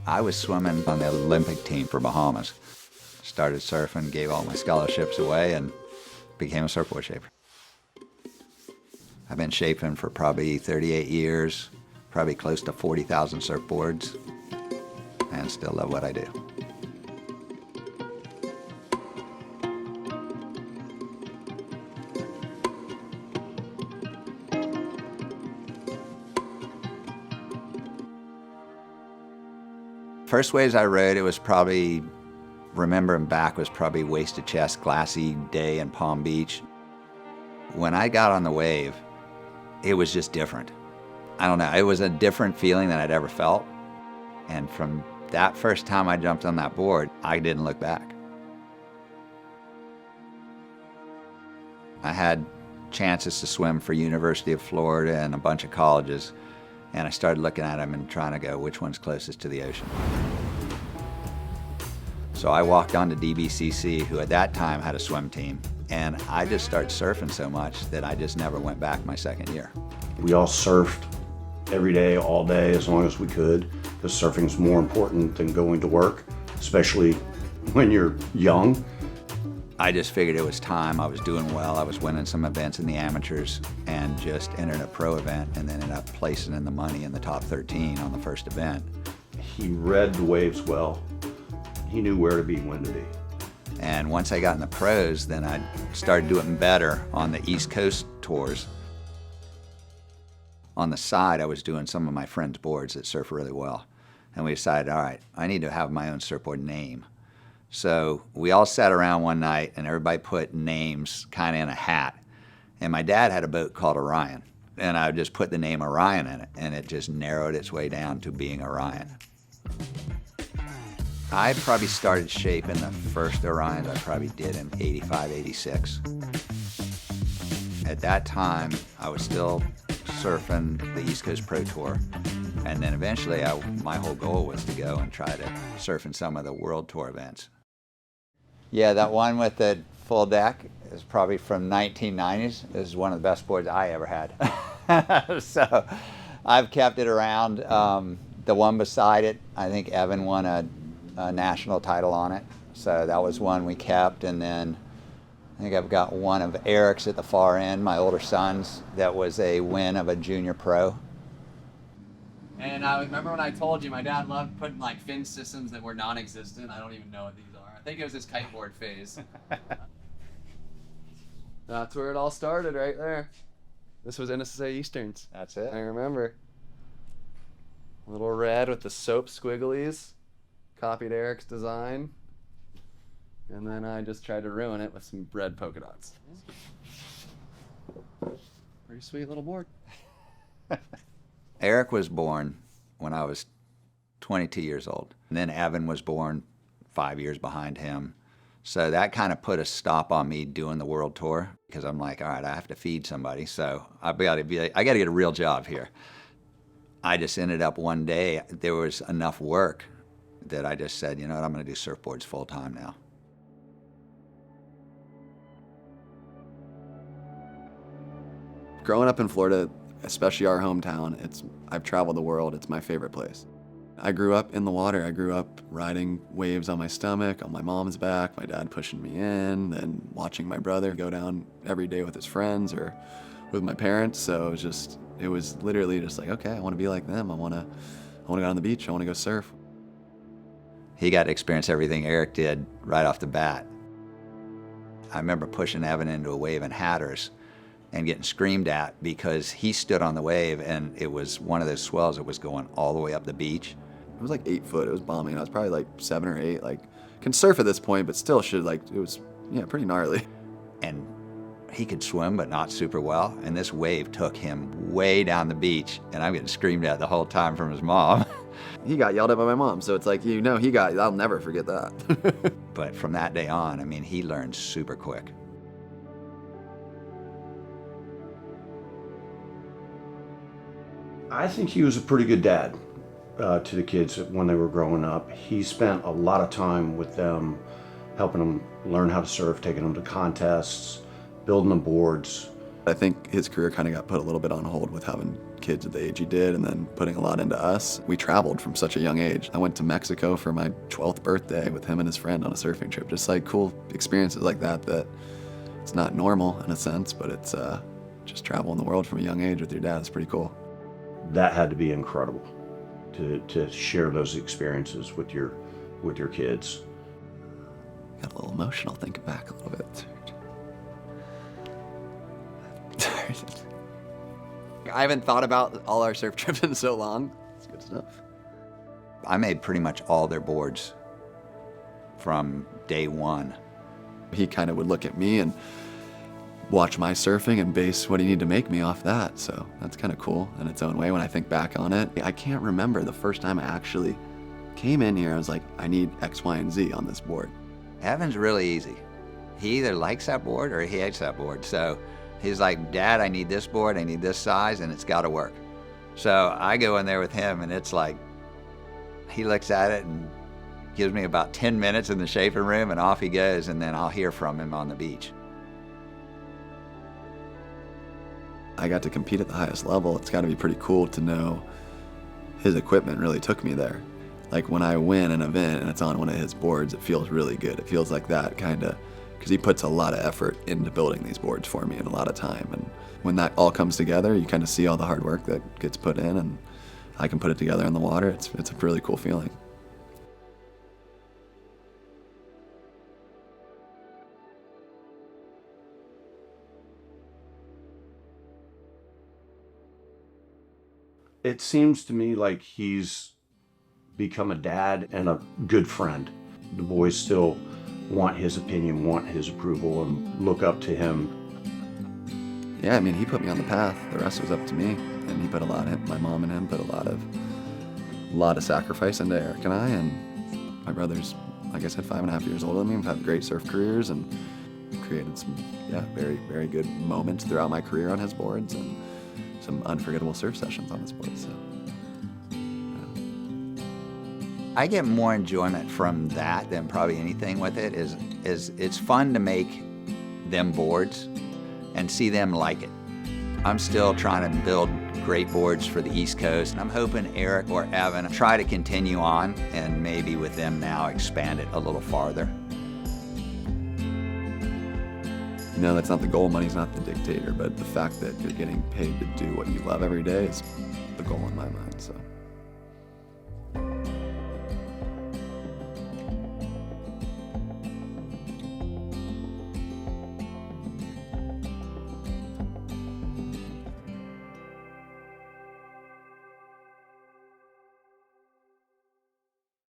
I was swimming on the Olympic team for Bahamas. Started surfing, gave all my scholarships away, and became a surfboard shaper. I've been shaping for probably 38 years, probably close to 40,000 surfboards, and still love what I do. First waves I rode, it was probably, remembering back, was probably waist to chest, glassy day in Palm Beach. When I got on the wave, it was just different. I don't know, it was a different feeling than I'd ever felt. And from that first time I jumped on that board, I didn't look back. I had chances to swim for University of Florida and a bunch of colleges, and I started looking at them and trying to go, which one's closest to the ocean? So I walked on to DBCC, who at that time had a swim team, and I just started surfing so much that I just never went back my second year. We all surfed every day, all day, as long as we could, because surfing's more important than going to work, especially when you're young. I just figured it was time. I was doing well. I was winning some events in the amateurs and just entered a pro event and then ended up placing in the money in the top 13 on the first event. He read the waves well. He knew where to be, when to be. And once I got in the pros, then I started doing better on the East Coast tours. On the side, I was doing some of my friends' boards that surf really well. And we decided, all right, I need to have my own surfboard name. So we all sat around one night and everybody put names kind of in a hat. And my dad had a boat called Orion. And I just put the name Orion in it, and it just narrowed its way down to being Orion. I probably started shaping the first Orions I probably did in 85, 86. At that time, I was still surfing the East Coast Pro Tour. And then eventually, my whole goal was to go and try to surf in some of the World Tour events. Yeah, that one with the full deck is probably from 1990s. It was one of the best boards I ever had. So I've kept it around. The one beside it, I think Evan won a national title on it. So that was one we kept. And then I think I've got one of Eric's at the far end, my older son's, that was a win of a junior pro. And I remember when I told you my dad loved putting like fin systems that were non-existent. I don't even know what these are. I think it was his kiteboard phase. That's where it all started, right there. This was NSSA Easterns. That's it. I remember. Little red with the soap squigglies. Copied Eric's design. And then I just tried to ruin it with some red polka dots. Pretty sweet little board. Eric was born when I was 22 years old. And then Evan was born 5 years behind him. So that kind of put a stop on me doing the world tour, because I'm like, all right, I have to feed somebody. So I got to get a real job here. I just ended up one day, there was enough work that I just said, you know what, I'm going to do surfboards full time now. Growing up in Florida, especially our hometown, I've traveled the world. It's my favorite place. I grew up in the water. I grew up riding waves on my stomach, on my mom's back, my dad pushing me in, then watching my brother go down every day with his friends or with my parents. So it was literally just like, okay, I want to be like them. I want to go on the beach. I want to go surf. He got to experience everything Eric did right off the bat. I remember pushing Evan into a wave in Hatters and getting screamed at because he stood on the wave and it was one of those swells that was going all the way up the beach. It was like 8 foot. It was bombing. I was probably like 7 or 8. Like, can surf at this point, but still it was, yeah, pretty gnarly. And he could swim, but not super well. And this wave took him way down the beach, and I'm getting screamed at the whole time from his mom. He got yelled at by my mom, so it's like, I'll never forget that. But from that day on, I mean, he learned super quick. I think he was a pretty good dad to the kids when they were growing up. He spent a lot of time with them, helping them learn how to surf, taking them to contests, building them boards. I think his career kind of got put a little bit on hold with having kids at the age he did and then putting a lot into us. We traveled from such a young age. I went to Mexico for my 12th birthday with him and his friend on a surfing trip. Just like cool experiences like that it's not normal in a sense, but it's just traveling the world from a young age with your dad is pretty cool. That had to be incredible to share those experiences with your kids. Got a little emotional thinking back a little bit. I haven't thought about all our surf trips in so long. It's good stuff. I made pretty much all their boards from day one. He kind of would look at me and watch my surfing and base what he needed to make me off that. So that's kind of cool in its own way when I think back on it. I can't remember the first time I actually came in here. I was like, I need X, Y, and Z on this board. Evan's really easy. He either likes that board or he hates that board. So he's like, Dad, I need this board, I need this size, and it's got to work. So I go in there with him, and it's like, he looks at it and gives me about 10 minutes in the shaping room, and off he goes, and then I'll hear from him on the beach. I got to compete at the highest level. It's got to be pretty cool to know his equipment really took me there. Like when I win an event and it's on one of his boards, it feels really good. It feels like that kind of, because he puts a lot of effort into building these boards for me and a lot of time. And when that all comes together, you kind of see all the hard work that gets put in, and I can put it together in the water. It's a really cool feeling. It seems to me like he's become a dad and a good friend. The boys still want his opinion, want his approval, and look up to him. Yeah, I mean, he put me on the path. The rest was up to me, and he put my mom and him put a lot of sacrifice into Eric and I, and my brother's, like I said, 5.5 years older than me. We've had great surf careers and created some, very, very good moments throughout my career on his boards and some unforgettable surf sessions on his boards. So. I get more enjoyment from that than probably anything with it. Is it's fun to make them boards and see them like it. I'm still trying to build great boards for the East Coast, and I'm hoping Eric or Evan try to continue on and maybe with them now expand it a little farther. You know, that's not the goal. Money's not the dictator, but the fact that you're getting paid to do what you love every day is the goal in my mind. So.